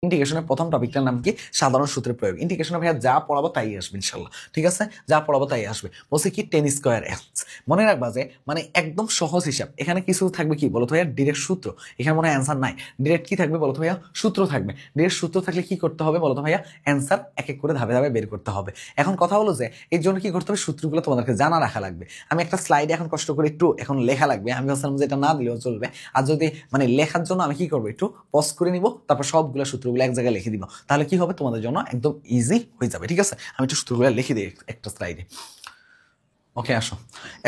ইন্টিগ্রেশনের প্রথম টপিকটার নাম কি? সাধারণ সূত্রের প্রয়োগ। ইন্টিগ্রেশনে ভাইয়া যা পড়াবো তাই আসবে ইনশাল্লাহ, ঠিক আছে? যা পড়াবো তাই আসবে। বলছে কি 10 স্কয়ার এক্স। মনে রাখবা যে মানে একদম সহজ হিসাব। এখানে কিছু থাকবে কি বলতো ভাইয়া? ডিরেক্ট সূত্র। এখানে মনে হয় অ্যান্সার নাই। ডিরেক্ট কি থাকবে বলতো ভাইয়া? সূত্র থাকবে। ডিরেক্ট সূত্র থাকলে কি করতে হবে বলতো ভাইয়া? অ্যান্সার এক এক করে ধাপে ধাপে বের করতে হবে। এখন কথা হলো যে এর জন্য কি করতে হবে? সূত্রগুলো তোমাদেরকে জানা রাখা লাগবে। আমি একটা স্লাইডে এখন কষ্ট করে একটু এখন লেখা লাগবে। আমি ভাবছিলাম যে এটা না দিলেও চলবে। আর যদি মানে লেখার জন্য আমি কি করবো? একটু পজ করে নিব, তারপর সবগুলো সূত্রগুলো এক জায়গায় লিখে দিব। তাহলে কি হবে? তোমাদের জন্য একদম ইজি হয়ে যাবে, ঠিক আছে? আমি একটু সূত্রগুলো লিখে দিই একটা স্লাইডে। ওকে, আসো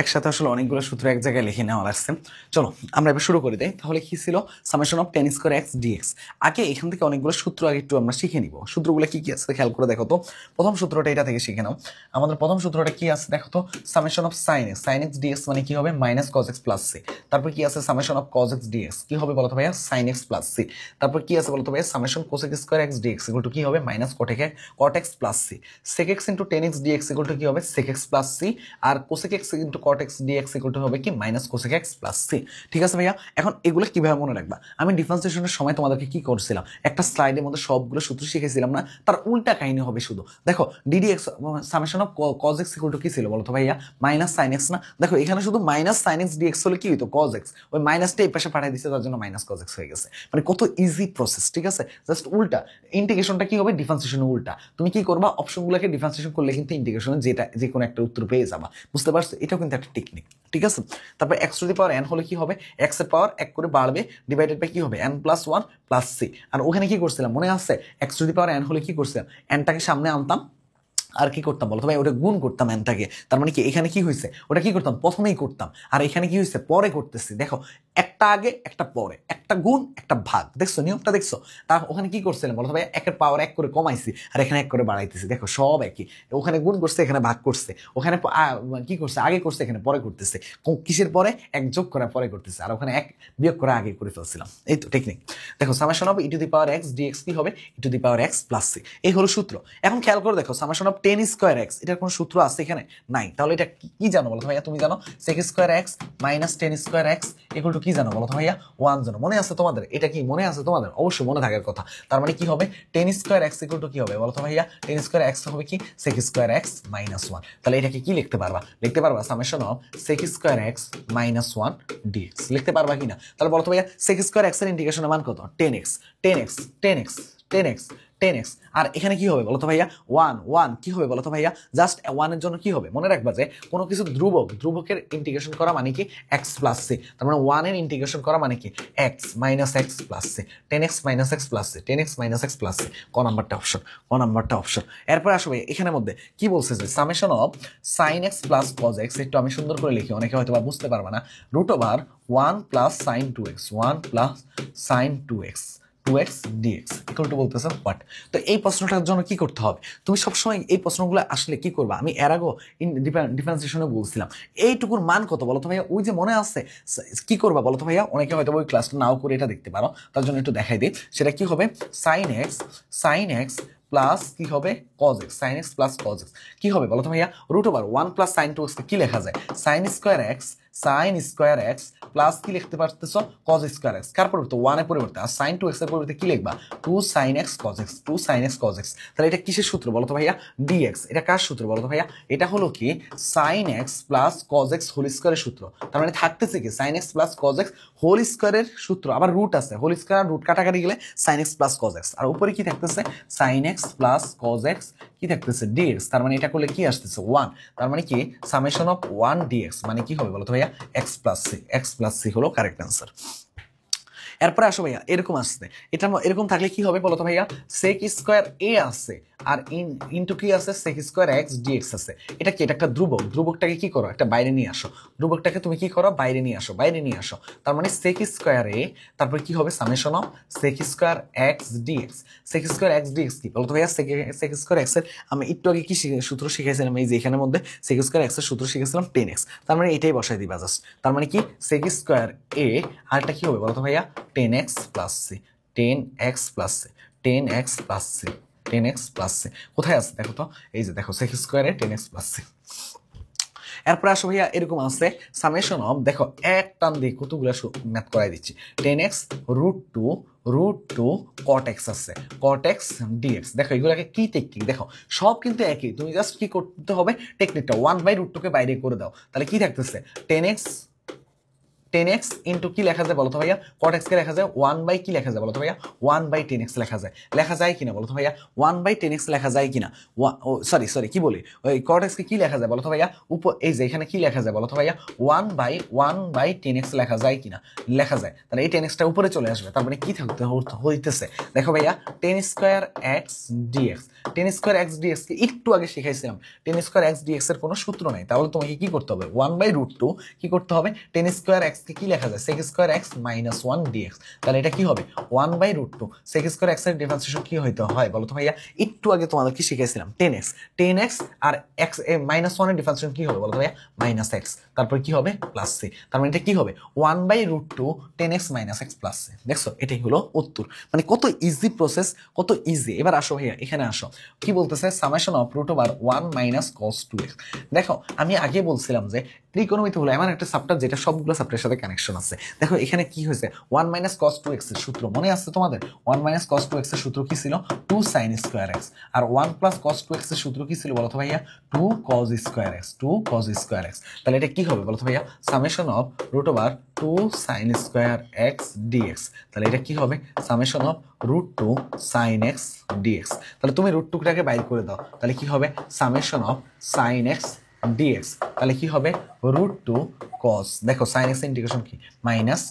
একসাথে আসলে অনেকগুলো সূত্র এক জায়গায় লিখে নেওয়া লাগছে। চলো আমরা এবার শুরু করে দেই। তাহলে কি ছিল? Summation of 10 square x dx. আগে এখান থেকে অনেকগুলো সূত্র আগে একটু আমরা শিখে নিব। সূত্রগুলো কি কি আছে খেয়াল করে দেখো তো। প্রথম সূত্রটা এটা থেকে শিখে নাও। আমাদের প্রথম সূত্রটা কি আছে দেখো তো? Summation of sine x dx মানে কি হবে? Minus cos x plus c. তারপর কি আছে? Summation of cos x dx কি হবে বলতো ভাইয়া? Sine x plus c. তারপর কি আছে বলতো ভাইয়া? Summation cosec square x dx equal to কি হবে? Minus cot x plus c. Sec x into tan x dx equal to কি হবে? Sec x plus c. আর cosec x into cot x dx equal to হবে কি? Minus cosec x plus C. ঠিক আছে ভাইয়া? এখন এগুলো কিভাবে মনে রাখবা? আমি ডিফারেন্সিয়েশনের সময় তোমাদেরকে কি করছিলাম? একটা স্লাইডের মধ্যে সবগুলো সূত্র শিখেছিলাম না? তার উল্টা কাহিনী হবে শুধু। দেখো d d x summation of cos x equal to কি ছিল বলতো ভাইয়া? মাইনাস সাইন এক্স না? দেখো এখানে শুধু মাইনাস সাইন এক্স ডিএক্স হলে কি হইতো? Cos x. ওই মাইনাসটা এই পাশে পাঠিয়ে দিচ্ছে, তার জন্য মাইনাস কজ এক্স হয়ে গেছে। মানে কত ইজি প্রসেস, ঠিক আছে? জাস্ট উল্টা। ইন্টিগ্রেশনটা কি হবে? ডিফারেন্সিয়েশনের উল্টা। তুমি কি করবা? অপশনগুলোকে ডিফারেন্সিয়েশন করলে কিন্তু ইন্টিগ্রেশনের যে কোনো একটা উত্তর পেয়ে যাবা। বুঝতে পারছো? এটাও কিন্তু একটা টেকনিক, ঠিক আছে? তারপর x to the power n হলে কি হবে? এক্স এর পাওয়ার এক করে বাড়বে, ডিভাইডেড বাই কি হবে? N plus one plus c. আর ওখানে কি করছিলাম মনে আছে? X to the power n হলে কি করছিলাম? এনটাকে সামনে আনতাম, আর কি করতাম বলতো ভাই? ওটা গুণ করতাম এনটাকে। তার মানে কি এখানে কি হয়েছে? ওটা কি করতাম? প্রথমেই করতাম। আর এখানে কি হয়েছে? পরে করতেছি। দেখো একটা আগে একটা পরে, একটা গুণ একটা ভাগ। দেখছো নিয়মটা? দেখছো? তার ওখানে কি করছিলাম বলতো ভাই? একের পাওয়ার এক করে কমাইছি, আর এখানে এক করে বাড়াইতেছি। দেখো সব একই। ওখানে গুণ করছে, এখানে ভাগ করছে। ওখানে কি করছে? আগে করছে, এখানে পরে করতেছে। কিসের পরে? এক যোগ করা পরে করতেছে। আর ওখানে এক বিয়োগ করা আগে করে ফেলছিলাম। এই তো টেকনিক। দেখো summation of e to the power x dx কি হবে? E to the power x plus c. এই হলো সূত্র। এখন খেয়াল করে দেখো সামেশন অফ 10 স্কয়ার এক্স, এটার কোনো সূত্র আছে এখানে? নাই। তাহলে এটা কি জানো বলো তো ভাইয়া? তুমি জানো sec square x minus 10 square x equal to কি জানো বলো তো ভাইয়া? 1 জানো। মনে আছে তোমাদের? এটা কি মনে আছে তোমাদের? অবশ্যই মনে থাকার কথা। তার মানে কি হবে? 10 স্কয়ার এক্স ইকুয়াল টু কি হবে বলো তো ভাইয়া? 10 স্কয়ার এক্স হবে কি? Sec square x minus 1। তাহলে এটাকে কি লিখতে পারবা? লিখতে পারবা summation of sec square x minus 1 dx. লিখতে পারবা কিনা? তাহলে বলো তো ভাইয়া সেক স্কয়ার এক্স এর ইন্টিগ্রেশনের মান কত? 10x 10x 10x 10x 10x। আর এখানে কি হবে বলতো ভাইয়া? 1 কি হবে বলতো ভাইয়া? জাস্ট 1 এর জন্য কি হবে? মনে রাখবা যে কোনো কিছু ধ্রুবকের ইন্টিগ্রেশন করা মানে কি? x plus C. তার মানে 1 এর ইন্টিগ্রেশন করা মানে কি? x minus x plus C. 10x minus x plus C. 10x minus x plus C. ক নাম্বারটা অপশন? ক নাম্বারটা অপশন। এরপর আসবে এখানের মধ্যে কি বলছে যে summation of sine x plus cos x. একটু আমি সুন্দর করে লিখি, অনেকে হয়তো বা বুঝতে পারবে না। Root over 1 plus sine 2x 1 plus sine 2x 2x dx equal to বলতেছে হোয়াট? তো এই প্রশ্নটার জন্য কি করতে হবে? তুমি সবসময় এই প্রশ্নগুলো আসলে কি করবা? আমি এর আগেও ডিফারেন্সিয়েশনে বলছিলাম এইটুকুর মান কত বলো তো ভাইয়া? ওই যে মনে আছে কি করবা বলো তো ভাইয়া? অনেকে হয়তো ওই ক্লাসটা নাও করে এটা দেখতে পারো, তার জন্য একটু দেখাই দিই। সেটা কি হবে? সাইন এক্স প্লাস কি হবে? Cos x. Sine x plus cos x কি হবে বলো তো ভাইয়া? Root over 1 plus sine 2x কি লেখা যায়? সাইন স্কোয়ার এক্স প্লাস কি লিখতে পারতেছো? Cos square x. কার পরিবর্তে? 1 এর পরিবর্তে। আর সাইন 2x এর পরিবর্তে কি লিখবা? 2 sine x cos x 2 sine x cos x. তাহলে এটা কিসের সূত্র বলো তো ভাইয়া? ডিএক্স। এটা কার সূত্র বলো তো ভাইয়া? এটা হলো কি sine x plus cos x whole স্কোয়ারের সূত্র। তার মানে থাকতেছে কি sine x plus cos x whole স্কোয়ারের সূত্র। আবার রুট আছে, হোল স্কোয়ার রুট কাটাকাটি গেলে sine x plus cos x. আর উপরে কি থাকতেছে? Sine x plus cos x কি থাকতেছে? ডিএক্স। তার মানে এটা করলে কি আসতেছে? 1। তার মানে কি সামেশন অফ 1 ডিএক্স মানে কি হবে বলো তো ভাইয়া? এক্স প্লাস সি হলো কারেক্ট অ্যান্সার। এরপরে আসো ভাইয়া এরকম আসছে, এটা এরকম থাকলে কি হবে বলতো ভাইয়া? সেক স্কোয়ার এ আছে আর ইনটু কি আছে? সেক স্কোয়ার এক্স ডিএক্স আছে। এটা কি? এটা একটা ধ্রুবক। ধ্রুবকটাকে কি করো? একটা বাইরে নিয়ে আসো। ধ্রুবকটাকে তুমি কি করো? বাইরে নিয়ে আসো, বাইরে নিয়ে আসো। তার মানে সেক স্কোয়ার এ, তারপর কি হবে? Summation of sec square x dx. Sec square x dx কি বলতো ভাইয়া? সেক স্কোয়ার এক্স এর আমি একটু আগে কি সূত্র শিখাইছিলাম? এই যে এখানের মধ্যে সেক স্কোয়ার এক্স এর সূত্র শিখেছিলাম 10x। তার মানে এটাই বসাই দিবা জাস্ট। তার মানে কি সেক স্কোয়ার এ আর এটা কি হবে বলতো ভাইয়া? 10x plus C. 10x plus C. 10x plus C. 10x plus C কোথায় আছে দেখো তো? এই যে দেখো সেক স্কোয়ারে 10x প্লাস সি। এরপরে আসো ভাইয়া এরকম আছে সামেশন অফ, দেখো এক টান দিয়ে কতগুলো ম্যাথ করাই দিচ্ছি, 10x √2 cot x আছে, cot x dx। দেখো এগুলোকে কি টেকনিক, দেখো সব কিন্তু একই, তুমি জাস্ট কি করতে হবে টেকনিকটা 1/√2 কে বাইরে করে দাও, তাহলে কি থাকতেছে 10x ইন্টু কি লেখা যায় বলো তো ভাইয়া, cot x কে লেখা যায় 1 কি লেখা যায় বলো তো ভাইয়া 1/10x লেখা যায় কিনা বলো তো ভাইয়া 1/10x লেখা যায় কিনা, সরি কি বলি, ওই cot x কে কি লেখা যায় বলো তো ভাইয়া উপর, এই যে এখানে কি লেখা যায় বলো তো ভাইয়া 1/10x লেখা যায় কিনা, লেখা যায়, তাহলে এই 10x টা উপরে চলে আসবে, তার মানে কি থাকতে হইতেছে দেখো ভাইয়া 10² x dx, 10² x dx কে একটু আগে শিখাইছিলাম, 10² x dx এর কোনো সূত্র নাই, তাহলে তোমাকে কি করতে হবে 1/√2 কি করতে হবে 10² x কে কি লেখা যায় sec² x - 1 dx, তাহলে এটা কি হবে 1/√2, sec² x এর ডিফারেন্সিয়েশন কি হইতে হয় বলো তো ভাইয়া, একটু আগে তোমাদের কি শিখাইছিলাম 10x আর x -1 এর ডিফারেন্সিয়েশন কি হবে বলো তো ভাইয়া -x, তারপর কি হবে +c, তার মানে এটা কি হবে 1/√2 10x - x + c। দেখছো এটাই হলো উত্তর, মানে কত ইজি প্রসেস, কত ইজি। এবার আসো ভাইয়া এখানে আসো, কি বলতেছে সামেশন অফ √1 - cos 2x। দেখো আমি আগে বলছিলাম যে ত্রিকোণমিতি হলো এমন একটা সাবটার যেটা সবগুলো সাবটার সাথে কানেকশন আছে। দেখো এখানে কি হয়েছে 1 - cos 2x এর সূত্র মনে আছে তোমাদের, 1 - cos 2x এর সূত্র কি ছিল 2 sin square x, আর 1 + cos 2x এর সূত্র কি ছিল বলো তো ভাইয়া 2 cos square x। তাহলে এটা কি হবে বলো তো ভাইয়া summation of √2 sin square x dx, তাহলে এটা কি হবে summation of √2 sin x dx। তাহলে তুমি √2টাকে বাইর করে দাও, তাহলে কি হবে summation of sin x dx, তাহলে কি হবে √2 cos, দেখো sin x ইন্টিগ্রেশন কি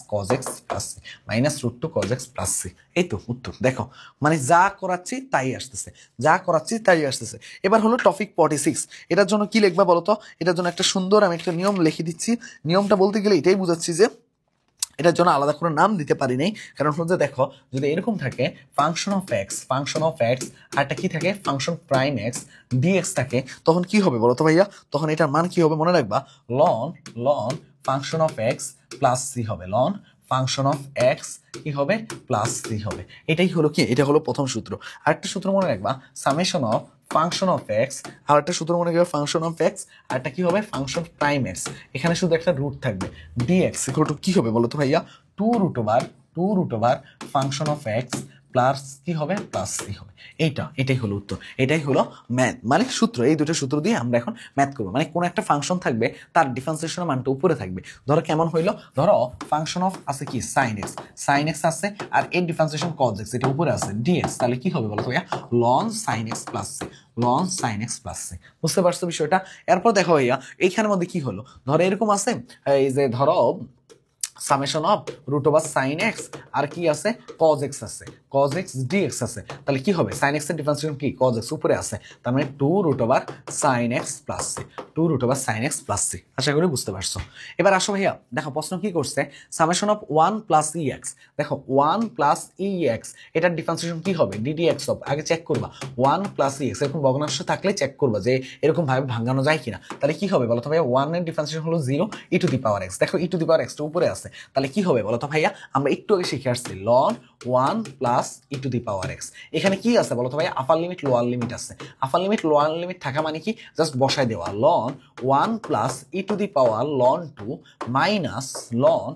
-cos x + c, -√2 cos x + c। এই তো উত্তর, দেখো মানে যা করাচ্ছি তাই আসতেছে। এবার হলো টপিক 46, এটার জন্য কি লিখবা বলো তো, এটার জন্য একটা সুন্দর আমি একটা নিয়ম লিখে দিচ্ছি, নিয়মটা বলতে গেলে এটাই বুঝাচ্ছি যে এটার জন্য আলাদা করে নাম দিতে পারি নাই, কারণ হচ্ছে দেখো যদি এরকম থাকে ফাংশন অফ এক্স আর একটা কি থাকে ফাংশন প্রাইম এক্স ডিএক্স থাকে, তখন কি হবে বলো তো ভাইয়া, তখন এটার মান কি হবে মনে রাখবা ln function of x plus C হবে, লন ফাংশন অফ এক্স কি হবে প্লাস সি হবে। এটাই হলো কি, এটা হলো প্রথম সূত্র। আরেকটা সূত্র মনে রাখবা summation of function of x, আর একটা সূত্র মনে রাখবা ফাংশন অফ এক্স, আর একটা কি হবে ফাংশন প্রাইম এক্স, এখানে শুধু একটা রুট থাকবে ডিএক্স ইকুয়াল টু কি হবে বলো তো ভাইয়া 2 √ ফাংশন অফ এক্স প্লাস কি হবে প্লাস সি হবে। এটাই হলো উত্তর, এটাই হলো ম্যাথ মানে সূত্র। এই দুটো সূত্র দিয়ে আমরা এখন ম্যাথ করবো, মানে কোন একটা ফাংশন থাকবে তার ডিফারেন্সিয়েশনের মানটা উপরে থাকবে। ধরো কেমন হইলো, ধরো ফাংশন অফ আছে কি সাইন এক্স আছে, আর এর ডিফারেন্সিয়েশন কজ এক্স এটা উপরে আছে ডিএক্স, তাহলে কি হবে বলো তো ভাইয়া ln sine x plus C, ln sine x plus C. বুঝতে পারছো বিষয়টা? এরপর দেখো ভাইয়া এইখানের মধ্যে কি হলো, ধরো এরকম আছে এই যে ধরো সামেশন অফ √sin x আর কি আছে cos x আছে, cos x dx আছে, তাহলে কি হবে sin x এর ডিফারেন্সিয়েশন কি cos x উপরে আছে, তার মানে 2 √sin x plus c, 2 √sin x plus c। আশা করি বুঝতে পারছো। এবার আসো ভাইয়া দেখো প্রশ্ন কি করছে সামেশন অফ 1 + ex, দেখো 1 + ex এটার ডিফারেন্সিয়েশন কি হবে ddx অফ, আগে চেক করবা 1 + ex এরকম ভগ্নাংশ থাকলে চেক করবা যে এরকম ভাবে ভাঙানো যায় কিনা, তাহলে কি হবে বলো তো ভাইয়া 1 এর ডিফারেন্সিয়েশন হলো 0 e⁻x, দেখো e⁻x টা উপরে আছে, তাহলে কি হবে বলো তো ভাইয়া আমরা একটু আগে শিখে আসছি লন 1 + e⁻x, এখানে কি আছে বলো তো ভাইয়া আপার লিমিট লোয়ার লিমিট আছে, আপার লিমিট লোয়ার লিমিট থাকা মানে কি জাস্ট বসাই দেওয়া loan 1 + e⁻ln 2 minus loan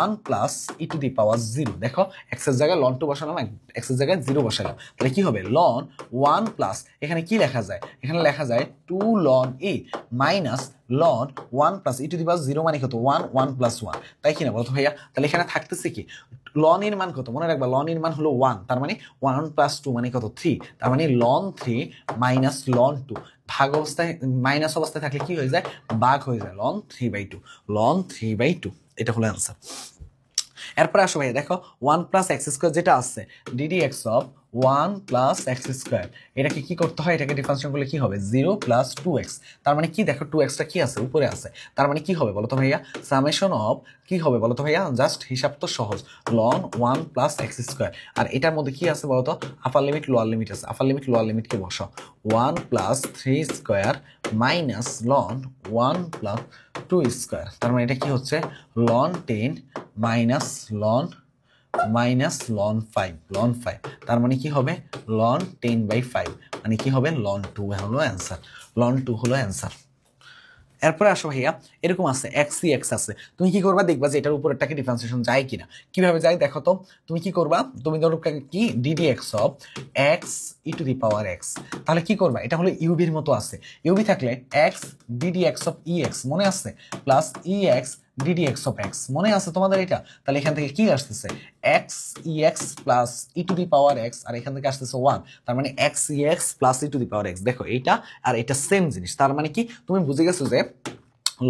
1 + e⁻0, দেখো x এর জায়গায় ln 2 বসালাম, x এর জায়গায় 0 বসালাম, তাহলে কি হবে লন 1 + এখানে কি লেখা যায়, এখানে লেখা যায় 2 ln e minus loan 1 + e⁻0 মানে কত 1 + 1, তাই কিনা বলতো ভাইয়া, তাহলে এখানে থাকতেছে কি লন এর মান কত মনে রাখবা, লন এর মান হলো 1, তার মানে 1 + 2 মানে কত 3, তার মানে লন 3 মাইনাস লন 2, ভাগ অবস্থায় মাইনাস অবস্থায় থাকলে কি হয়ে যায় ভাগ হয়ে যায় লন 3/2, লন 3/2, এটা হলো অ্যান্সার। এরপরে আসো ভাই দেখো 1 + x² যেটা আছে ddx অফ 1 + x², এটাকে কি করতে হয়, এটাকে ডিফারেন্সিয়েশন করলে কি হবে 0 + 2x, তার মানে কি দেখো 2x টা কি আছে উপরে আছে, তার মানে কি হবে বলো তো ভাইয়া সামেশন অফ কি হবে বলো তো ভাইয়া, জাস্ট হিসাব তো সহজ লন 1 + x², আর এটার মধ্যে কি আছে বলো তো আপার লিমিট লোয়ার লিমিট আছে, আপার লিমিট লোয়ার লিমিটকে বসাও 1 + 3² মাইনাস লন 1 + 2², তার মানে এটা কি হচ্ছে লন 10 মাইনাস লন 5, তার মানে কি হবে লন 10/5, মানে কি হবে লন 2 হলো অ্যান্সার, লন 2 হলো অ্যান্সার। এরপরে আসো ভাইয়া এরকম আছে এক্স সি এক্স আছে, তুমি কি করবা দেখবা যে এটার উপরেরটাকে ডিফারেন্সিয়েশন যায় কিনা। কিভাবে যায় দেখো তো, তুমি কি করবা, তুমি ধরো কি DD x of x e to the power x, তাহলে কি করবা, এটা হলো ইউবির মতো আছে, ইউবি থাকলে x DD x of e x মনে আছে, plus e x DD x of x মনে আছে তোমাদের এটা, তাহলে এখান থেকে কি আসতেছে x e x plus e to the power x, আর এখান থেকে আসতেছে ওয়ান, তার মানে x e x plus e to the power x. দেখো এইটা আর এটা সেম জিনিস, তার মানে কি তুমি বুঝে গেছো যে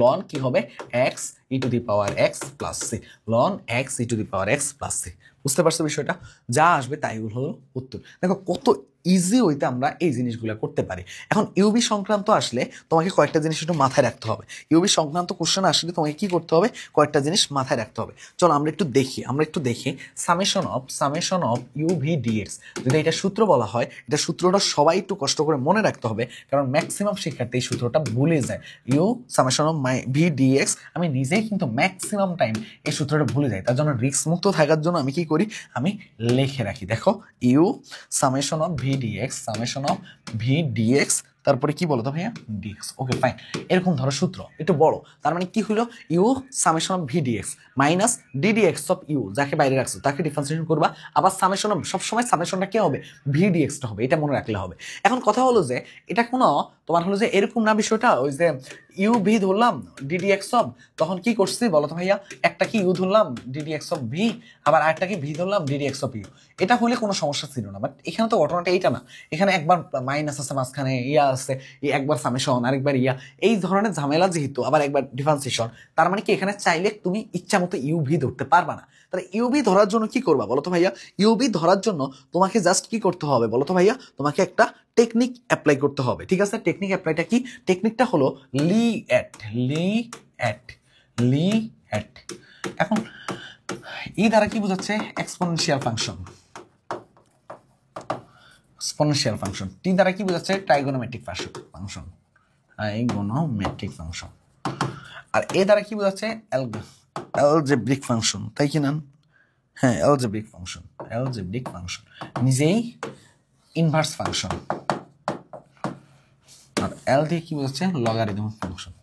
লন কি হবে x e to the power x plus C, ln x e to the power x plus C. বুঝতে পারছো বিষয়টা, যা আসবে তাই হলো উত্তর। দেখো কত ইজি হইতে আমরা এই জিনিসগুলো করতে পারি। এখন ইউবি সংক্রান্ত আসলে তোমাকে কয়েকটা জিনিস একটু মাথায় রাখতে হবে, ইউবি সংক্রান্ত কোশ্চেন আসলে তোমাকে কি করতে হবে, কয়েকটা জিনিস মাথায় রাখতে হবে। চলো আমরা একটু দেখি সামেশন অফ ইউভি ডিএক্স, যদি এটা সূত্র বলা হয়, এটা সূত্রটা সবাই একটু কষ্ট করে মনে রাখতে হবে, কারণ ম্যাক্সিমাম শিক্ষার্থী এই সূত্রটা ভুলে যায়। U summation of v dx, আমি নিজেই কিন্তু ম্যাক্সিমাম টাইম এই সূত্রটা ভুলে যাই, তার জন্য রিস্ক মুক্ত থাকার জন্য আমি কি করি, আমি লিখে রাখি। দেখো u summation of v dx, summation of v dx, তারপরে কি বলো তো ভাইয়া ডিএক্স। ওকে ফাইন, এরকম ধরো সূত্র একটু বড়, তার মানে কি হলো u summation of v dx minus ddx of u, যাকে বাইরে রাখছো তাকে ডিফারেন্সিয়েশন করবা, আবার সামেশন অফ সবসময় সামেশনটা কি হবে ভি ডিএক্সটা হবে, এটা মনে রাখলে হবে। এখন কথা হলো যে এটা কোনো তোমার হলো যে এরকম না বিষয়টা, ওই যে ইউ ভি ধরলাম ডিডিএক্স অফ, তখন কি করছি বলো তো ভাইয়া, একটা কি ইউ ধরলাম ডিডিএক্স অফ ভি, আবার আরেকটা কি ভি ধরলাম ডিডিএক্স অফ ইউ, এটা হলে কোনো সমস্যা ছিল না। বাট এখানে তো ঘটনাটা এইটা না, এখানে একবার মাইনাস আছে মাঝখানে ইয়া আছে, একবার সামেশন আরেকবার ইয়া, এই ধরনের ঝামেলা যেহেতু, আবার একবার ডিফারেন্সিয়েশন, তার মানে কি এখানে চাইলে তুমি ইচ্ছা মতো ইউভি ধরতে পারবা না। তাহলে ইউবি ধরার জন্য কি করবা বলো তো ভাইয়া, ইউবি ধরার জন্য তোমাকে জাস্ট কি করতে হবে বলো তো ভাইয়া, তোমাকে একটা টেকনিক অ্যাপ্লাই করতে হবে। ঠিক আছে, টেকনিক অ্যাপ্লাইটা কি, টেকনিকটা হলো লি অ্যাট লি অ্যাট। এখন ই দ্বারা কি বোঝাচ্ছে এক্সপোনেনশিয়াল ফাংশন, এক্সপোনেনশিয়াল ফাংশন, টি দ্বারা কি বোঝাচ্ছে ট্রাইগোনোমেট্রিক ফাংশন, ট্রাইগোনোমেট্রিক ফাংশন, আর এ দ্বারা কি বোঝাচ্ছে অ্যালজেব্রিক ফাংশন, তাই কি না, হ্যাঁ অ্যালজেব্রিক ফাংশন, নিজেই ইনভার্স ফাংশন, আর এল দিয়ে কি বোঝাচ্ছে লগারিদম ফাংশন।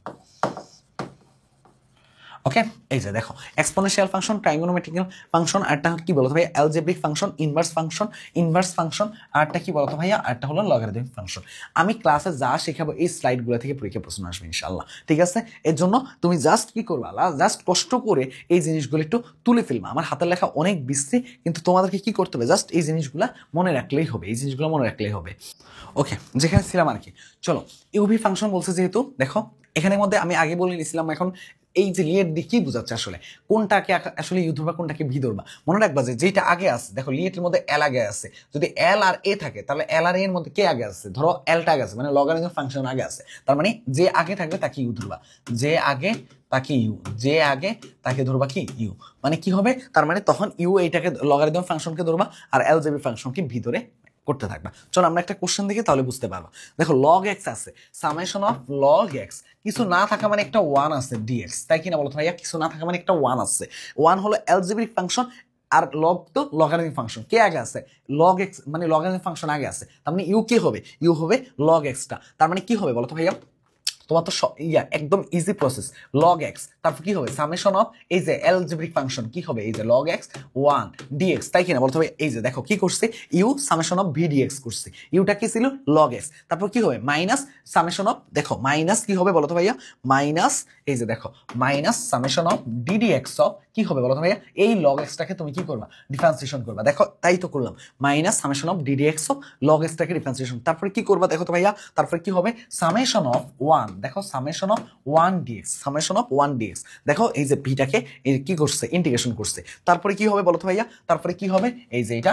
ওকে, এই যে দেখো এক্সপোনেনশিয়াল ফাংশন, ট্রাইগোনোমেট্রিক ফাংশন, আরটা কি বলতো ভাইয়া অ্যালজেব্রিক ফাংশন, ইনভার্স ফাংশন, আরটা কি বলতো ভাইয়া, আরটা হলো লগারিদমিক ফাংশন। আমি ক্লাসে যা শেখাবো এই স্লাইডগুলো থেকে পরীক্ষা প্রশ্ন আসবে ইনশাআল্লাহ। ঠিক আছে, এর জন্য তুমি জাস্ট কি করবা, জাস্ট কষ্ট করে এই জিনিসগুলো একটু তুলে ফেলবা। আমার হাতের লেখা অনেক বিশ্রী, কিন্তু তোমাদেরকে কি করতে হবে, জাস্ট এই জিনিসগুলো মনে রাখলেই হবে, ওকে যেখানে ছিলাম আর কি। চলো ইউভি ফাংশন বলছে যেহেতু, দেখো এখানের মধ্যে আমি আগে বলে নিয়েছিলাম, এখন এই যে লিয়েট দিয়ে কি বোঝাচ্ছে আসলে, কোনটাকে আসলে ইউ ধরবা কোনটাকে ভি ধরবা, মনে রাখবা যে যেটা আগে আছে, দেখো লিয়েটের মধ্যে এল আগে আছে, যদি এল আর এ থাকে তাহলে এল আর এর মধ্যে কে আগে আছে, ধরো এলটা আগে আছে, মানে লগারিদম ফাংশন আগে আছে, তার মানে যে আগে থাকবে তাকে ইউ ধরবা, যে আগে তাকে ধরবা কি ইউ, মানে কি হবে, তার মানে তখন ইউ এইটাকে লগারিদম ফাংশনকে ধরবা আর এলজেবি ফাংশনকে ভি ধরে করতে থাকবা। চলো আমরা একটা কোশ্চেন দেখি, তাহলে বুঝতে পারবা। দেখো লগ এক্স আছে, সামেশন অফ লগ এক্স, কিছু না থাকা মানে একটা ওয়ান আছে ডিএক্স, তাই কিনা বলো ভাইয়া, কিছু না থাকা মানে একটা ওয়ান আছে, ওয়ান হলো অ্যালজেব্রিক ফাংশন, আর লগ তো লগারিদমিক ফাংশন, কে আগে আছে লগ এক্স, মানে লগারিদমিক ফাংশন আগে আছে, তার মানে ইউ কি হবে, ইউ হবে লগ এক্সটা, তার মানে কি হবে বলো তো ভাইয়া, তোমার তো একদম ইজি প্রসেস, লগ এক্স, তারপর কি হবে সামেশন অফ এই যে অ্যালজেব্রিক ফাংশন, কি হবে এই যে লগ এক্স ওয়ান ডিএক্স, তাই কিনা বলতে হবে। এই যে দেখো কি করছে, u summation of v dx করছে, ইউটা কি ছিল লগ এক্স, তারপর কি হবে মাইনাস সামেশন অফ, দেখো মাইনাস কি হবে বলতো ভাইয়া, মাইনাস এই যে দেখো minus summation of ddx of কি হবে বলতো ভাইয়া, এই লগ এক্সটাকে তুমি কি করবা ডিফারেন্সিয়েশন করবা, দেখো তাই তো করলাম, minus summation of ddx of log এক্সটাকে ডিফারেন্সিয়েশন, তারপরে কি করবা দেখো তো ভাইয়া, তারপরে কি হবে সামেশন অফ ওয়ান, দেখো সামেশন অফ ওয়ান ডিএক্স, দেখো এই যে ভিটাকে কি করছে ইন্টিগ্রেশন করছে, তারপরে কি হবে বলতো ভাইয়া, তারপরে কি হবে এই যে এটা,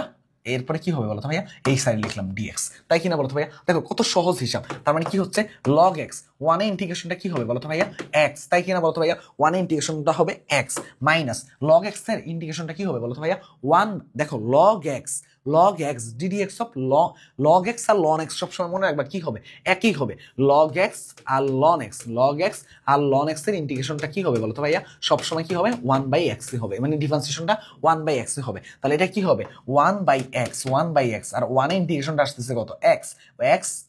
এরপরে কি হবে বলতো ভাইয়া, এই সাইড লিখলাম ডিএক্স, তাই কিনা বলতো ভাইয়া, দেখো কত সহজ হিসাব, তার মানে কি হচ্ছে লগ এক্স, ওয়ানে ইন্টিগ্রেশনটা কি হবে বলতো ভাইয়া এক্স, তাই কিনা বলতো ভাইয়া, ওয়ানে ইন্টিগ্রেশনটা হবে এক্স, মাইনাস লগ এক্স এর ইন্টিগ্রেশনটা কি হবে বলতো ভাইয়া ওয়ান, দেখো log x log x DD x of log x আর লন এক্স সবসময় মনে রাখবা কি হবে, একই হবে। লগ এক্স আর লন এক্স, লগ এক্স আর লন এক্স এর ইন্টিগ্রেশনটা কি হবে বলতো ভাইয়া, সবসময় কি হবে 1/x হবে, মানে ডিফারেন্সিয়েশনটা 1/x হবে। তাহলে এটা কি হবে 1/x আর 1 এর ইন্টিগ্রেশনটা আসতেছে কত x,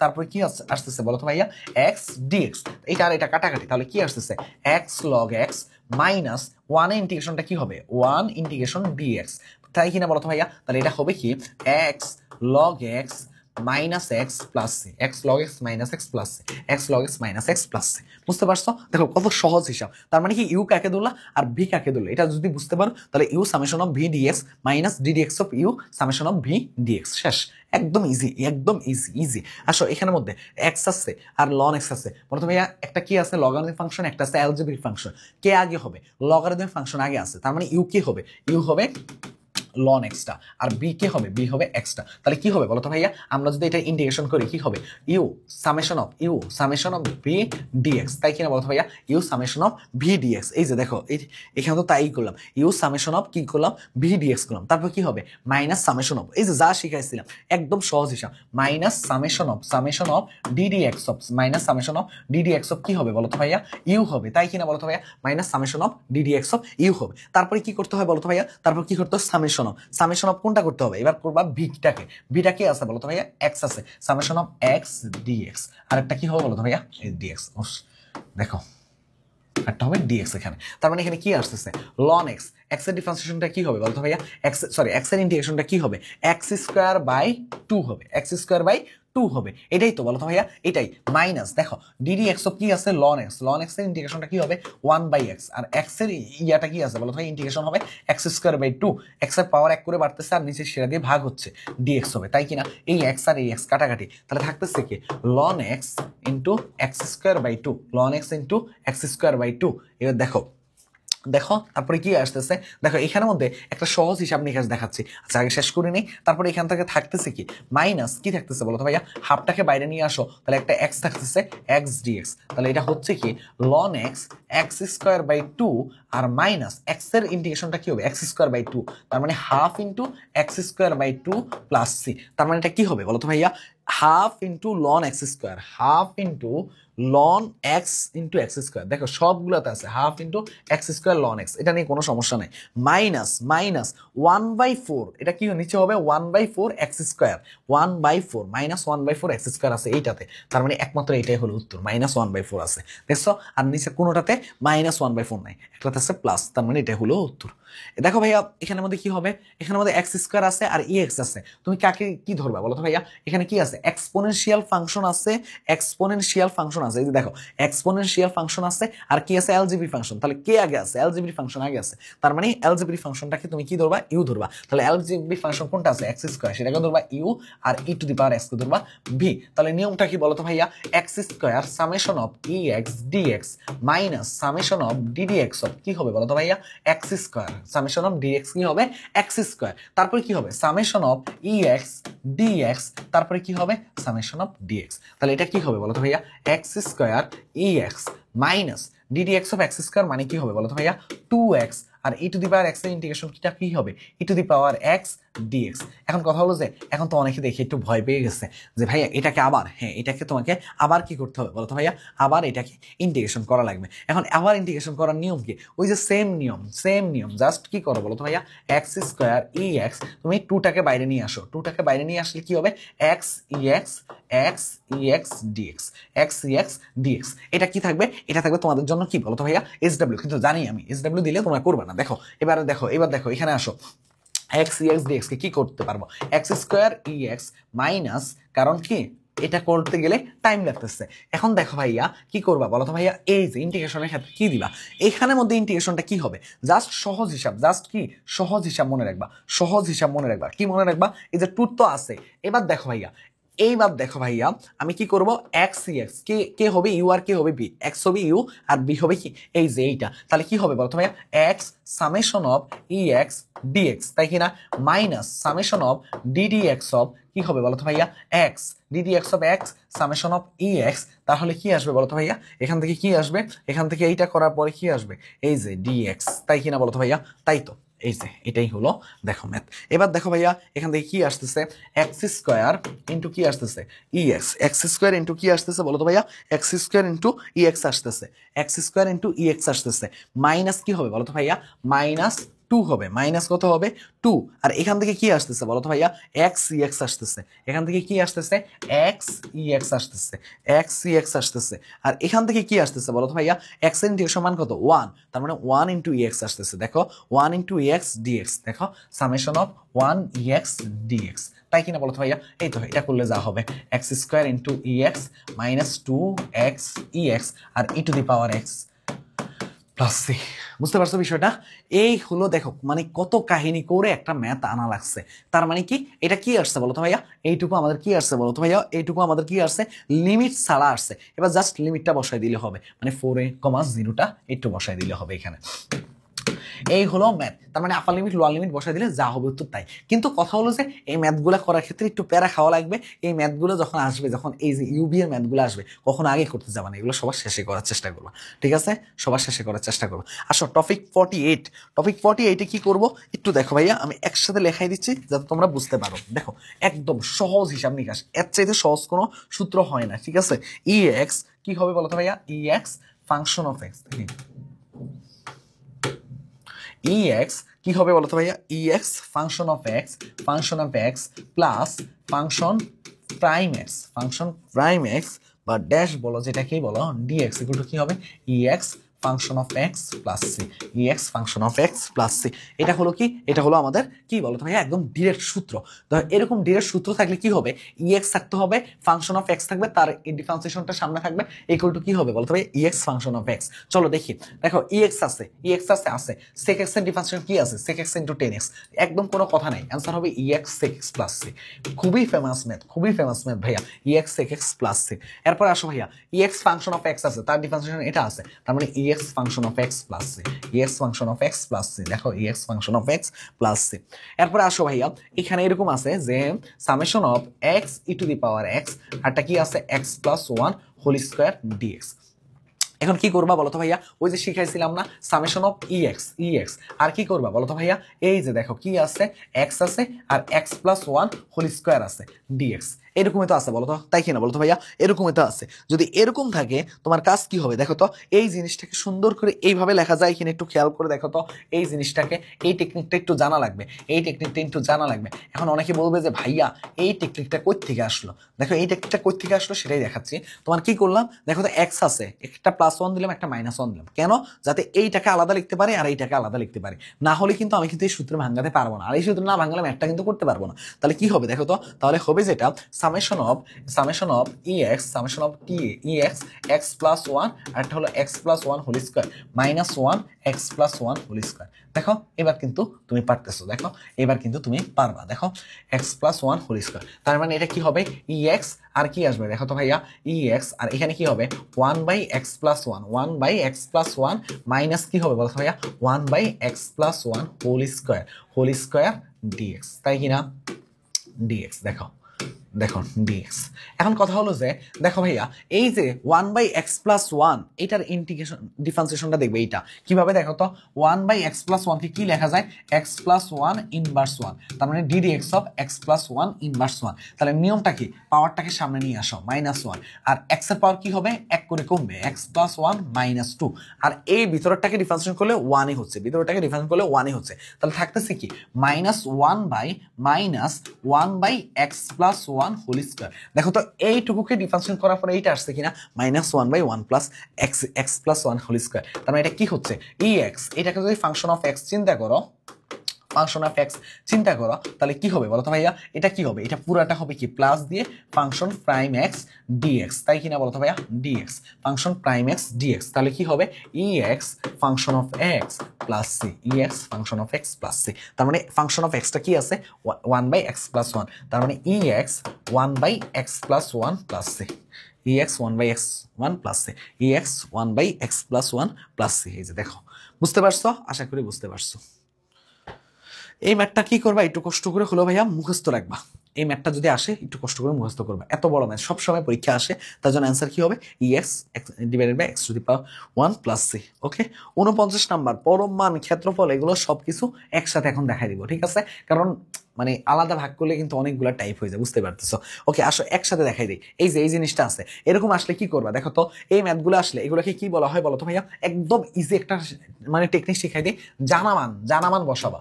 তারপরে কি আসতেছে বলতো ভাইয়া x dx, এটা আর এটা কাটাকাটি, তাহলে কি আসতেছে x log x মাইনাস 1 এর ইন্টিগ্রেশনটা কি হবে 1 ইন্টিগ্রেশন dx, তাই কিনা বলতো ভাইয়া। তাহলে এটা হবে কি x log x minus x plus C, x log x minus x plus C, x log x minus x plus C. বুঝতে পারছো? দেখো কত সহজ হিসাব। তার মানে কি ইউ কাকে ধরলা আর ভি কাকে ধরলা, এটা যদি বুঝতে পারো তাহলে u summation of v dx minus ddx of u summation of v dx, শেষ। একদম ইজি, একদম ইজি। আসো এখানের মধ্যে এক্স আছে আর লন এক্স আছে, বলতো ভাইয়া একটা কি আছে লগারিদমিক ফাংশন, একটা আছে অ্যালজেব্রিক ফাংশন, কে আগে হবে লগারিদমিক ফাংশন আগে আছে, তার মানে ইউ কি হবে, ইউ হবে লন এক্সটা আর বি কে হবে, বি হবে এক্সটা। তাহলে কি হবে বলতো ভাইয়া, আমরা যদি এটা ইন্টিগ্রেশন করি কি হবে u summation of v dx, তাই কিনা বলতো ভাইয়া u summation of v dx. এই যে দেখো এখানে তো তাই করলাম, ইউ সামেশন অফ কি করলাম ভি ডিএক্স করলাম, তারপর কি হবে মাইনাস সামেশন অফ, এই যে যা শিখাইছিলাম একদম সহজ হিসাব, minus summation of ddx of, minus summation of ddx of কি হবে বলতো ভাইয়া ইউ হবে, তাই কিনা বলতো ভাইয়া minus summation of ddx of u হবে। তারপরে কি করতে হয় বলতো ভাইয়া, তারপর কি করতে হবে সামেশন অফ কোনটা করতে হবে, এবার করবা ভিটা কি আছে বলতো ভাইয়া এক্স আছে, সামেশন অফ এক্স ডিএক্স, আর একটা কি হবে বলতো ভাইয়া ডিএক্স। দেখো একটা হবে ডিএক্স এখানে, তার মানে এখানে কি আসতেছে লন এক্স, এক্স এর ডিফারেন্সিয়েশনটা কি হবে বলতো ভাইয়া এক্স এর ইন্টিগ্রেশনটা কি হবে এক্স স্কোয়ার বাই 2 হবে, এক্স স্কোয়ার বাই 2 হবে, এটাই তো বলতো ভাইয়া এটাই। মাইনাস দেখো ডিডি এক্স অফ কি আছে লন এক্স এর ইন্টিগ্রেশনটা কি হবে 1/x, আর এক্স এর ইয়াটা কি আছে বলতো ভাই ইন্টিগ্রেশন হবে এক্স স্কোয়ার বাই 2, এক্স এর পাওয়ার 1 করে বাড়তেছে আর নিচে সেটা দিয়ে ভাগ হচ্ছে ডিএক্স হবে, তাই কিনা এই এক্স আর এই এক্স কাটাকাটি, তাহলে থাকতেছে কি ln x into x square by 2, ln x into x square by 2। এবার দেখো তারপরে কি আসতেছে, দেখো এখানের মধ্যে একটা সহজ হিসাব নিকাশ দেখাচ্ছি, আচ্ছা আগে শেষ করে নিই। তারপরে এখান থেকে থাকতেছে কি মাইনাস কি থাকতেছে বলো তো ভাইয়া, হাফটাকে বাইরে নিয়ে আসো, তাহলে একটা এক্স থাকতেছে এক্স ডিএক্স, তাহলে এটা হচ্ছে কি লন এক্স স্কোয়ার বাই 2 আর মাইনাস এক্স এর ইন্টিগ্রেশনটা কি হবে এক্স স্কোয়ার বাই 2, তার মানে half into x square by 2 plus C, তার মানে এটা কি হবে বলো তো ভাইয়া half into ln x square, half into ln x into x square, দেখো সবগুলোতে আছে half into x square ln x, এটা নিয়ে কোনো সমস্যা নেই। মাইনাস 1/4, এটা কি নিচে হবে 1/4 x square, 1/4 minus 1/4 x square আছে এইটাতে, তার মানে একমাত্র এটাই হলো উত্তর, মাইনাস 1/4 আছে দেখছো, আর নিচে কোনোটাতে মাইনাস 1/4 নাই, একটাতে আছে প্লাস, তার মানে এটাই হলো উত্তর। দেখো ভাইয়া এখানের মধ্যে কি হবে, এখানের মধ্যে এক্স স্কোয়ার আছে আর ই এক্স আছে, তুমি কাকে কি ধরবা বলো তো ভাইয়া, এখানে কি আছে এক্সপোনেনশিয়াল ফাংশন আছে, এই যে দেখো এক্সপোনেনশিয়াল ফাংশন আছে আর কি আছে এলজেব্রিক ফাংশন, তাহলে কে আগে আছে এলজেব্রিক ফাংশন আগে আছে, তার মানে এলজেব্রিক ফাংশনটাকে তুমি কি ধরবা ইউ ধরবা, তাহলে এলজেব্রিক ফাংশন কোনটা আছে এক্স স্কোয়ার, সেটাকে ধরবা ইউ আর e to the power x কে ধরবা ভি। তাহলে নিয়মটা কি বলো তো ভাইয়া x square summation of e x dx minus summation of ddx of কি হবে বলো তো ভাইয়া x square, summation of dx কি হবে এক্স স্কোয়ার, তারপরে কি হবে summation of e x dx, তারপরে কি হবে সামেশন অফ ডিএক্স, তাহলে এটা কি হবে বলো তো ভাইয়া x square e x minus ddx of x square, মানে কি হবে বলো তো ভাইয়া 2x, আর e to the power x এর ইন্টিগ্রেশন কি হবে e to the power x dx. এখন কথা হলো যে এখন তো অনেকে দেখে একটু ভয় পেয়ে গেছে যে ভাইয়া এটাকে আবার, হ্যাঁ এটাকে তোমাকে আবার কি করতে হবে বলো তো ভাইয়া আবার এটাকে ইন্টিগ্রেশন করা লাগবে। এখন আবার ইন্টিগ্রেশন করার নিয়ম কি, ওই যে সেম নিয়ম জাস্ট কি করো বলো তো ভাইয়া এক্স স্কোয়ার ই এক্স, তুমি 2টাকে বাইরে নিয়ে আসো, 2টাকে বাইরে নিয়ে আসলে কি হবে এক্স ই এক্স ডিএক্স, এটা কি থাকবে, এটা থাকবে তোমাদের জন্য কি বলো তো ভাইয়া SW, কিন্তু জানি আমি SW দিলে তোমরা করবে না। দেখো এবার দেখো এখানে আসো এক্স ই এক্স ডিএক্স কে কি করতে পারবো x square e x minus, কারণ কি এটা করতে গেলে টাইম লাগতেছে। এখন দেখো ভাইয়া কি করবা বলো তো ভাইয়া এই যে ইন্টিগ্রেশনের ক্ষেত্রে কি দিবা, এখানের মধ্যে ইন্টিগ্রেশনটা কি হবে জাস্ট সহজ হিসাব মনে রাখবা, কি মনে রাখবা এই যে 2 তো আছে। এইবার দেখো ভাইয়া আমি কি করব এক্স ই এক্স কে হবে ইউ আর কে হবে বি, এক্স হবে ইউ আর বি হবে কি এই যে এইটা, তাহলে কি হবে বলতো ভাইয়া x summation of e x dx, তাই কিনা minus summation of ddx of কি হবে বলতো ভাইয়া x d dx of x summation of e x, তাহলে কি আসবে বলতো ভাইয়া এখান থেকে কি আসবে, এখান থেকে এইটা করার পরে কি আসবে এই যে ডিএক্স, তাই কিনা বলতো ভাইয়া তাই তো। এই যে এটাই হলো দেখো ম্যাথ। এবার দেখো ভাইয়া এখান থেকে কি আসতেছে, এক্স স্কোয়ার ইন্টু কি আসতেছে, ইএক্স। এক্স স্কোয়ার ইন্টু কি আসতেছে বলো তো ভাইয়া, এক্স স্কোয়ার ইন্টু ইএক্স আসতেছে, এক্স স্কোয়ার ইন্টু ইএক্স আসতেছে, মাইনাস কি হবে বলো তো ভাইয়া, মাইনাস টু হবে, মাইনাস কত হবে, টু। আর এখান থেকে কি আসতেছে বলো তো ভাইয়া, এক্স ইএক্স আসতেছে, এখান থেকে কি আসতেছে, এক্স ইএক্স আসতেছে, এক্স ইএক্স আসতেছে। আর এখান থেকে কি আসতেছে বলো তো ভাইয়া, এক্স এর ইন্টিগ্রেশন মান কত, ওয়ান, তার মানে ওয়ান ইন্টু ইএক্স আসতেছে। দেখো ওয়ান ইন্টু ইএক্স ডিএক্স, দেখো summation of one e x dx, তাই কিনা বলো তো ভাইয়া, এই তো এটা করলে যা হবে, x square into e x minus two x e x আর e to the power x plus C. বুঝতে পারছো বিষয়টা? এই হলো দেখো মানে কত কাহিনী করে একটা ম্যাথ আনা লাগছে। তার মানে কি এটা কি আসছে বলো তো ভাইয়া, এইটুকু আমাদের কি আসছে বলো তো ভাইয়া, এইটুকু আমাদের কি আসছে, লিমিট ছাড়া আসছে। এবার জাস্ট লিমিটটা বসাই দিলে হবে, মানে 4a,0টা একটু বসাই দিলে হবে এখানে। এই হলো ম্যাথ। তার মানে আপার লিমিট লোয়ার লিমিট বসাই দিলে যা হবে উত্তর তাই। কিন্তু কথা হলো যে এই ম্যাথগুলো করার ক্ষেত্রে একটু প্যারা খাওয়া লাগবে। এই ম্যাথগুলো যখন আসবে, যখন এই যে ইউবি এর ম্যাথগুলো আসবে, কখন আগে করতে যাবা না, এগুলো সবার শেষে করার চেষ্টা করবা, ঠিক আছে? সবার শেষে করার চেষ্টা করবো। আসো টপিক 48, টপিক 48-এ কি করবো একটু দেখো ভাইয়া, আমি একসাথে লেখাই দিচ্ছি যাতে তোমরা বুঝতে পারো। দেখো একদম সহজ হিসাব নিকাশ, এর চাইতে সহজ কোনো সূত্র হয় না, ঠিক আছে? ই এক্স কি হবে বলো তো ভাইয়া, e x function of x, ex কি হবে বলো তো ভাইয়া, ex function of x, function of x plus function prime x, function prime x বা ড্যাশ বলো যেটাকেই বলো, dx ইকুয়াল টু কি হবে, ex function of x plus c, ex function of x plus c. এটা হলো কি, এটা হলো আমাদের কি বলো তো ভাইয়া, একদম ডিরেক্ট সূত্র। তো এরকম ডিরেক্ট সূত্র থাকলে কি হবে, ex থাকতে হবে, ফাংশন অফ এক্স থাকবে, তার ডিফারেন্সিয়েশনটা সামনে থাকবে, ইকুয়াল টু কি হবে বলতে হবে, ex ফাংশন অফ এক্স। চলো দেখি, দেখো ex আছে, ex আছে sec x এর ডিফারেন্সিয়েশন কি আছে, sec x into tan x, একদম কোনো কথা নাই, অ্যানসার হবে ex sec x plus c। খুবই ফেমাস ম্যাথ, খুবই ফেমাস ম্যাথ ভাইয়া, ex sec x plus c। এরপর আসো ভাইয়া, ex ফাংশন অফ x আছে, তার ডিফারেন্সিয়েশন এটা আছে, তার মানে ex function of x plus c, ex function of x plus c। দেখো ex function of x plus c। এরপর আসো ভাইয়া, এখানে এরকম আছে যে summation of x e to the power x, আরটা কি আছে, x plus 1 whole square dx। এখন কি করবা বলো তো ভাইয়া, ওই যে শিখাইছিলাম না সামেশন অফ ইএক্স, আর কি করবা বলো তো ভাইয়া, এই যে দেখো কি আছে, এক্স আছে আর এক্স প্লাস 1 হোল স্কোয়ার আছে ডিএক্স, এরকমই তো আছে বলো তো, তাই কিনা বলো তো ভাইয়া, এরকমই তো আছে। যদি এরকম থাকে তোমার কাজ কি হবে দেখো তো, এই জিনিসটাকে সুন্দর করে এইভাবে লেখা যায় কিনা একটু খেয়াল করে দেখো তো, এই জিনিসটাকে, এই টেকনিকটা একটু জানা লাগবে, এই টেকনিকটা একটু জানা লাগবে। এখন অনেকে বলবে যে ভাইয়া এই টেকনিকটা কই থেকে আসলো, দেখো এই টেকনিকটা কই থেকে আসলো সেটাই দেখাচ্ছি। তোমার কি করলাম দেখো তো, এক্স আছে, একটা প্লাস 1 দিলাম, একটা মাইনাস 1 দিলাম, কেন, যাতে এইটাকে আলাদা লিখতে পারে আর এইটাকে আলাদা লিখতে পারে, না হলে কিন্তু আমি কিন্তু এই সূত্র ভাঙাতে পারবো না, আর এই সূত্র না ভাঙলে ম্যাথটা কিন্তু করতে পারবো না। তাহলে কি হবে দেখো তো, তাহলে হবে যেটা সামেশন অফ সামেশন অফ কি এক্স এক্স প্লাস 1 আর একটা হলো x plus 1 whole square minus 1 x plus 1 whole square. দেখো এবার কিন্তু তুমি পারতেছো, দেখো এবার কিন্তু তুমি পারবা, দেখো এক্স প্লাস 1 হোল স্কয়ার, তার মানে এটা কি হবে, ex আর কি আসবে দেখো তো ভাইয়া, ex আর এখানে কি হবে 1 by x plus 1, 1 by x plus 1 minus কি হবে বলো তো ভাইয়া, 1 by x plus 1 whole square dx, তাই কিনা, dx দেখো, দেখো dx। এখন কথা হলো যে দেখো ভাইয়া, এই যে 1 বাই এক্স প্লাস 1 এটার ইন্টিগ্রেশন ডিফারেন্সিয়েশনটা দেখবে, এইটা কিভাবে দেখো তো, 1 বাই এক্স প্লাস 1 কে কি লেখা যায়, এক্স প্লাস 1 ইনভার্স 1, তার মানে ddx of x plus 1 inverse 1। তাহলে নিয়মটা কি, পাওয়ারটাকে সামনে নিয়ে আসো, মাইনাস 1, আর এক্স এর পাওয়ার কি হবে, এক করে কমবে, এক্স প্লাস 1 মাইনাস 2, আর এই ভিতরটাকে ডিফারেন্সিয়েশন করলে 1ই হচ্ছে, ভিতরটাকে ডিফারেন্সিয়েশন করলে 1ই হচ্ছে, তাহলে থাকতেছে কি minus 1 by x plus 1 whole square. দেখো তো এইটুকুকে ডিফারেন্সিয়েট করার পরে এইটা আসছে কিনা, minus 1 by 1 plus x plus 1 whole square. তার মানে এটা কি হচ্ছে, ex, এটাকে যদি ফাংশন অফ এক্স চিন্তা করো, ফাংশন অফ এক্স চিন্তা করো, তাহলে কি হবে বলো তো ভাইয়া, এটা কি হবে, এটা পুরাটা হবে কি প্লাস দিয়ে ফাংশন প্রাইম এক্স ডিএক্স, তাই কিনা বলো তো ভাইয়া, dx function prime x dx, তাহলে কি হবে ex function of x plus c, ex function of x plus C. তার মানে ফাংশন অফ এক্সটা কি আছে 1 বাই এক্স প্লাস 1, তার মানে ex 1 by x plus 1 plus c, ex 1 by x 1 plus c, ex 1 by x plus 1 plus c. এই যে দেখো, বুঝতে পারছো, আশা করি বুঝতে পারছো। এই ম্যাথটা কি করবা, একটু কষ্ট করে হলো ভাইয়া মুখস্থ রাখবা, এই ম্যাথটা যদি আসে একটু কষ্ট করে মুখস্থ করবে, এত বড় ম্যাথ সবসময় পরীক্ষা আসে, তার জন্য অ্যান্সার কি হবে EX divided by x⁻1 plus c। Okay, 49 number পরম মান ক্ষেত্রফল এগুলো সবকিছু একসাথে এখন দেখাই দিব, ঠিক আছে, কারণ মানে আলাদা ভাগ করলে কিন্তু অনেকগুলো টাইপ হয়ে যায়, বুঝতে পারতেছো। ওকে, আসো একসাথে দেখাই দিই। এই যে এই জিনিসটা আছে, এরকম আসলে কি করবা দেখো তো, এই ম্যাথগুলো আসলে এগুলোকে কি বলা হয় বলো তো ভাইয়া, একদম ইজি একটা মানে টেকনিক শিখাই দিই। জানামান বসাবা,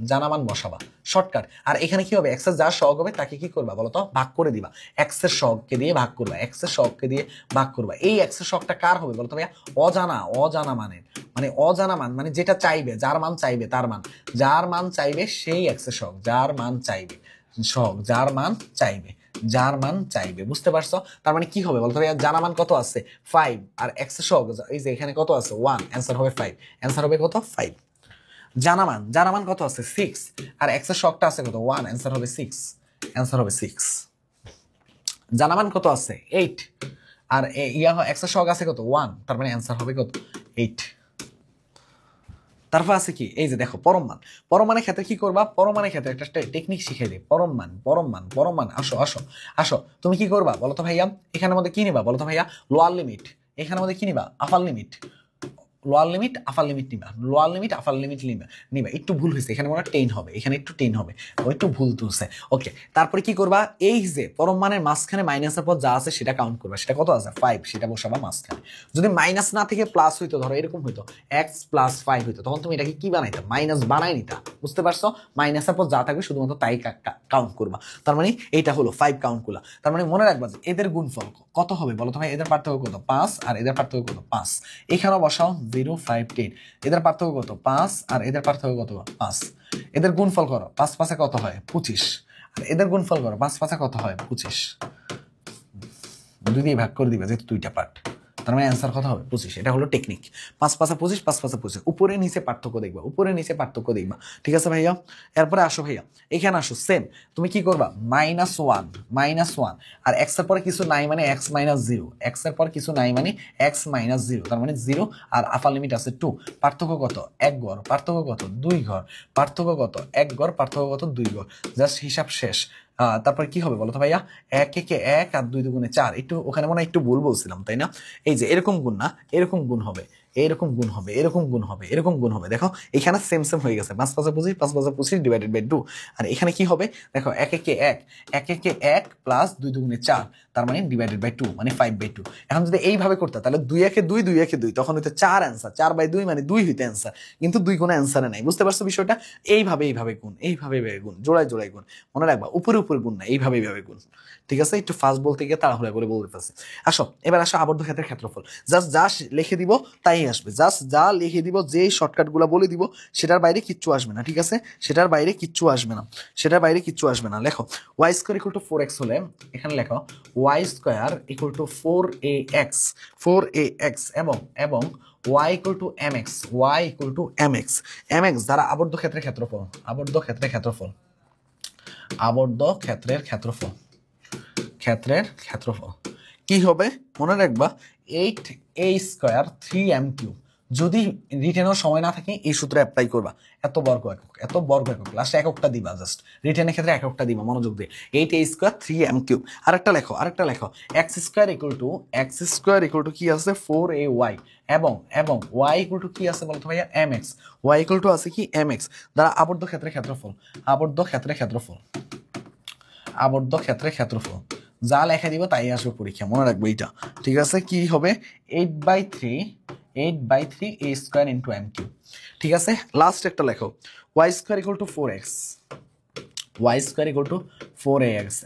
জানামান বসাবা, শর্টকাট। আর এখানে কি হবে, এক্সের যার সহগ হবে তাকে কি করবা বলো তো, ভাগ করে দিবা, এক্সের সহগকে দিয়ে ভাগ করবা, এক্সের সহগকে দিয়ে ভাগ করবা। এই এক্সের সহগটা কার হবে বলো তো ভাইয়া, অজানা মানের, মানে অজানা মান মানে যেটা চাইবে, যার মান চাইবে তার মান, যার মান চাইবে সেই এক্সের সহগ, যার মান চাইবে সহগ, যার মান চাইবে, বুঝতে পারছো। তার মানে কি হবে বলতো ভাইয়া, জানা মান কত আছে 5, আর এক্সের সহগ এই যে এখানে কত আছে 1, অ্যান্সার হবে 5, অ্যান্সার হবে কত 5। জানা মান কত আছে 6, আর এক্সের সহগটা আছে কত 1, অ্যান্সার হবে 6, অ্যান্সার হবে 6। জানা মান কত আছে 8, আর এক্সের সহগ আছে কত 1, তার মানে অ্যান্সার হবে কত 8। তারপর আছে কি, এই যে দেখো পরমানের ক্ষেত্রে কি করবা, পরমানের ক্ষেত্রে একটা টেকনিক শিখিয়ে দিই। পরম মান আসো তুমি কি করবা বলো তো ভাইয়া, এখানের মধ্যে কি নিবা বলো তো ভাইয়া, লোয়ার লিমিট, এখানের মধ্যে কি নিবা আপার limit, lower limit upper limit নিবা, একটু ভুল হয়েছে এখানে, মনে হয় 10 হবে, এখানে একটু 10 হবে, ও একটু ভুল তুলছে। ওকে, তারপরে কি করবা, এই যে পরম মানের মাঝখানে মাইনাসের পর যা আছে সেটা কাউন্ট করবা, সেটা কত আছে 5, সেটা বসাবা মাঝখানে। যদি মাইনাস না থেকে প্লাস হইতো, ধরো এরকম হইতো x + 5 হইতো, তখন তুমি এটাকে কি বানাইতা, মাইনাস বানাই নিতা, বুঝতে পারছো। মাইনাসের পর যা থাকবে শুধুমাত্র তাই কাউন্ট করবা, তার মানে এইটা হলো 5 কাউন্ট করলা। তার মানে মনে রাখবা যে এদের গুণফল কত হবে বলো তো ভাই, এদের পার্থক্য কত 5, আর এদের পার্থক্য কত 5, এখানেও বসাও 0, 5, 10, এদের পার্থক্য কত 5, আর এদের পার্থক্য কত 5, এদের গুণফল করো 5 5 কত হয় 25, আর এদের গুণফল করো 5 5 কত হয় 25, 2 দিয়ে ভাগ করে দিবে যেহেতু দুইটা পার্ট, তার মানে অ্যান্সার কত হবে 25। এটা হলো টেকনিক, 5 5 25, 5 5 25, উপরে নিচে পার্থক্য দেখবা, ঠিক আছে ভাইয়া। এরপরে আসো ভাইয়া, এখানে আসো সেম, তুমি কি করবা -1, আর x এর পরে কিছু নাই মানে x - 0, x এর পর কিছু নাই মানে x - 0, তার মানে 0, আর আপার লিমিট আছে 2, পার্থক্য কত 1 ঘর, পার্থক্য কত 2 ঘর, পার্থক্য কত 1 ঘর, পার্থক্য কত 2 ঘর, জাস্ট হিসাব শেষ। তারপরে কি হবে বলো তো ভাইয়া, 1 1 1, আর 2 2 4, একটু ওখানে মনে হয় একটু ভুল বলছিলাম তাই না। এই যে এরকম গুণ না, এরকম গুণ হবে, এরকম গুণ হবে, দেখো এখানে সেম হয়ে গেছে, 5 5 25, 5 5 25 ডিভাইডেড বাই 2, আর এখানে কি হবে দেখো 1 1 1 প্লাস 2 2 4, তার মানে ডিভাইডেড বাই 2 মানে 5/2। এখন যদি এইভাবে করতে তাহলে 2 1 2, 2 1 2, তখন হইতো 4 অ্যান্সার, 4/2 মানে 2 হইতে অ্যান্সার, কিন্তু 2 কোনো অ্যান্সারে নাই, বুঝতে পারছো বিষয়টা। এইভাবে গুণ, জোড়ায় গুণ, মনে রাখবা উপরে গুণ না, এইভাবে গুণ, ঠিক আছে। একটু ফাস্ট বলতে গিয়ে তাড়াহুড়া করে বলতে পারছি। এবার আসো আবদ্ধ ক্ষেত্রের ক্ষেত্রফল, জাস্ট যা লিখে দিব তাই আসবে, জাস্ট যা লিখে দিব, যে শর্টকাট গুলা বলে দিব সেটার বাইরে কিচ্ছু আসবে না, ঠিক আছে, সেটার বাইরে কিচ্ছু আসবে না। লেখো y² = 4x হলে এখানে লেখো y² = 4ax এবং y = mx, mx দ্বারা আবদ্ধ ক্ষেত্রের ক্ষেত্রফল কি হবে মনে রাখবা 8a² 3m3। যদি রিটেনের সময় না থাকে এই সূত্র অ্যাপ্লাই করবা, এত বর্গ একক লাস্ট এককটা দিবা, জাস্ট রিটেনের ক্ষেত্রে এককটা দিবা মনোযোগ দিয়ে, 8a² 3m3। আরেকটা লেখো x² কি আছে 4ay এবং y = কি আছে বলতো ভাইয়া mx, y = আছে কি mx দ্বারা আবদ্ধ ক্ষেত্রের ক্ষেত্রফল যা লেখা দিব তাই আসবে পরীক্ষা, মনে রাখবো এইটা, ঠিক আছে। কি হবে 8/3 a² × m3, ঠিক আছে। লাস্ট একটা লেখো y² = 4x,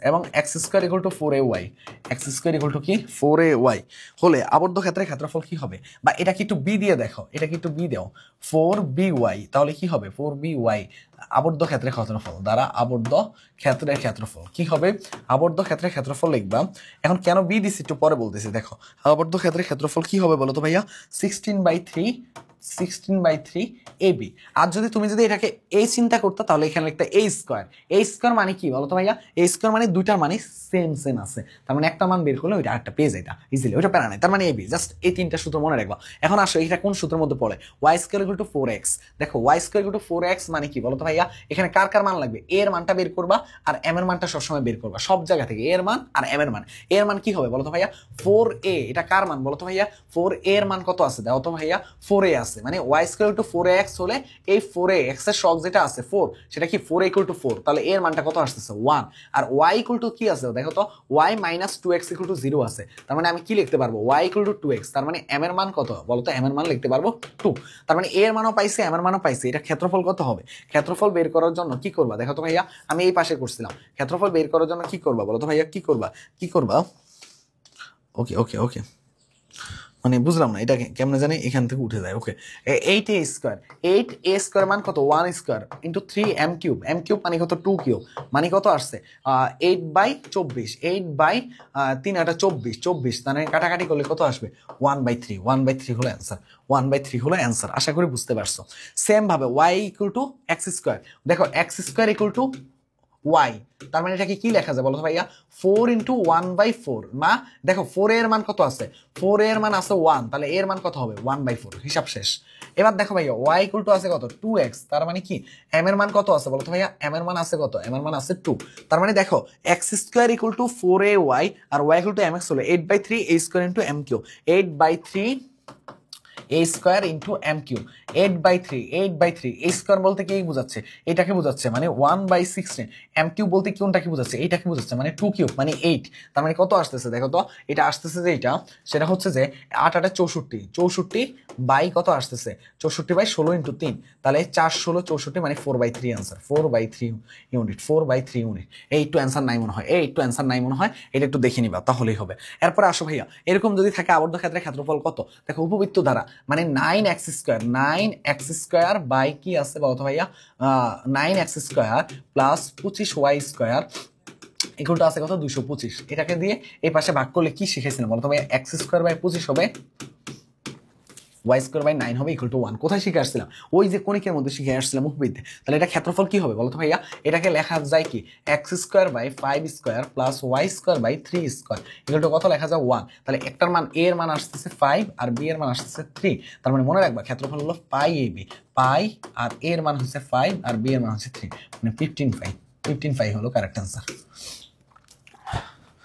এবং x² = 4ay, কি 4ay হলে আবদ্ধ ক্ষেত্রের ক্ষেত্রফল কি হবে, বা এটা কি একটু b দিয়ে দেখো, 4by, তাহলে কি হবে 4by আবদ্ধ ক্ষেত্রের ক্ষেত্রফল দ্বারা আবদ্ধ ক্ষেত্রের ক্ষেত্রফল কি হবে, আবদ্ধ ক্ষেত্রের ক্ষেত্রফল লিখবা। এখন কেন b দিছি একটু পরে বলতেছি, দেখো আবদ্ধ ক্ষেত্রের ক্ষেত্রফল কি হবে বলো তো ভাইয়া 16/3 16/3 AB। আর তুমি যদি এটাকে এই চিন্তা করতে তাহলে এখানে একটা a স্কয়ার। a স্কয়ার মানে কি বলো তো ভাইয়া? a স্কয়ার মানে দুইটার মানে সেম আছে, তার মানে একটা মান বের করলে ওইটা আরেকটা পেয়ে যায় ইজিলি, ওইটা প্যারা নাই। তার মানে ab, জাস্ট এই তিনটা সূত্র মনে রাখবা। এখন আসো এটা কোন সূত্রের মধ্যে পড়ে? y square equal two 4x। দেখো y square equal two 4x মানে কি বলো তো ভাইয়া? এখানে কার কার মান লাগবে? a এর মানটা বের করবা আর m এর মানটা সবসময় বের করবা, সব জায়গা থেকে a এর মান আর m এর মান। a এর মান কি হবে বলো তো ভাইয়া? 4a। এটা কার মান বলো তো ভাইয়া? 4a এর মান কত আছে দাও তো ভাইয়া? 4a আছে, মানে y square equal two 4x হলে এই 4a x এর শক যেটা আছে 4, সেটা কি 4a ইকুয়াল টু 4, তাহলে এর মানটা কত আসতেছে? 1। আর y ইকুয়াল টু কি আছে দেখো তো? y minus 2x equal to 0 আছে, তার মানে আমি কি লিখতে পারবো? y ইকুয়াল টু 2x, তার মানে m এর মান কত বলো তো? m এর মান লিখতে পারবো 2। তার মানে a এর মানও পাইছে, m এর মানও পাইছে। এটা ক্ষেত্রফল কত হবে? ক্ষেত্রফল বের করার জন্য কি করবা দেখো তো ভাইয়া? আমি এই পাশে করছিলাম। ক্ষেত্রফল বের করার জন্য কি করবা বলো তো ভাইয়া? কি করবা? ওকে ওকে ওকে, মানে বুঝলাম না এটা কেমনে জানি এখান থেকে উঠে যায়। ওকে, 8a স্কয়ার। 8a স্কয়ার মান কত? 1 square into 3m cube. m cube মানে কত? 2 কিউব মানে কত আসছে? 8/24। 8/3 এটা 24, তার মানে কাটাকাটি করলে কত আসবে? 1/3। 1/3 হলো অ্যান্সার। 1/3 হলো অ্যান্সার। আশা করি বুঝতে পারছো। সেম ভাবে y equal two x square. দেখো x square equal two y, তার মানে এটাকে কি লেখা যায় বলো তো ভাইয়া? 4 ইন্টু 1/4। মা দেখো 4 এর মান কত আছে? 4 এর মান আছে 1, তাহলে এর মান কত হবে? 1/4। হিসাব শেষ। এবার দেখো ভাইয়া y ইকুয়াল টু আছে কত? 2x, তার মানে কি m এর মান কত আছে বলো তো ভাইয়া? m এর মান আছে কত? m এর মান আছে 2। তার মানে দেখো x square equal to 4ay আর y ইকুয়াল টু mx হলো 8/3 a square into m cube. 8/3 a square into m cube. 8/3 a square বলতে কি বোঝাচ্ছে? এটাকে বোঝাচ্ছে, মানে 1/16। m কিউব বলতে কোনটাকে বোঝাচ্ছে? এইটাকে বোঝাচ্ছে, মানে 2 কিউব মানে 8। তার মানে কত আসতেছে দেখো তো? এটা আসতেছে যে এটা, সেটা হচ্ছে যে 8 8 64। 64 বাই কত আসতেছে? 64/16 ইন্টু 3, তাহলে 4 16 64 মানে 4/3 আনসার। 4/3 ইউনিট। 4/3 ইউনিট। এই একটু অ্যান্সার নাই মনে হয়, এটা একটু দেখে নিবা তাহলেই হবে। এরপর আসো ভাইয়া, এরকম যদি থাকে আবদ্ধ ক্ষেত্রে ক্ষেত্রফল কত? দেখো উপবৃত্ত দ্বারা মানে 9x স্কয়ার বাই কি আছে বলতো ভাইয়া? 9x square plus 25y square equal two আছে কত? 225। এটাকে দিয়ে এই পাশে ভাগ করলে কি শিখেছিলাম বলতো ভাইয়া? x স্কয়ার বাই 25 হবে, y স্কয়ার বাই 9 হবে ইকুয়াল টু 1। কোথায় শিখে আসছিলাম? ওই যে কণিকের মধ্যে শিখে আসছিলাম উপবৃত্তে। তাহলে এটা ক্ষেত্রফল কি হবে বলতো ভাইয়া? এটাকে লেখা যায় কি? x square by 5 square plus y square by 3 square equal to কত লেখা যায়? 1। তাহলে একটার মান a এর মান আসতেছে 5 আর b এর মান আসতেছে 3। তার মানে মনে রাখবা ক্ষেত্রফল হলো পাই ab। পাই আর a এর মান হচ্ছে 5 আর b এর মান হচ্ছে 3, মানে 15 পাই। 15 পাই হলো কারেক্ট অ্যান্সার।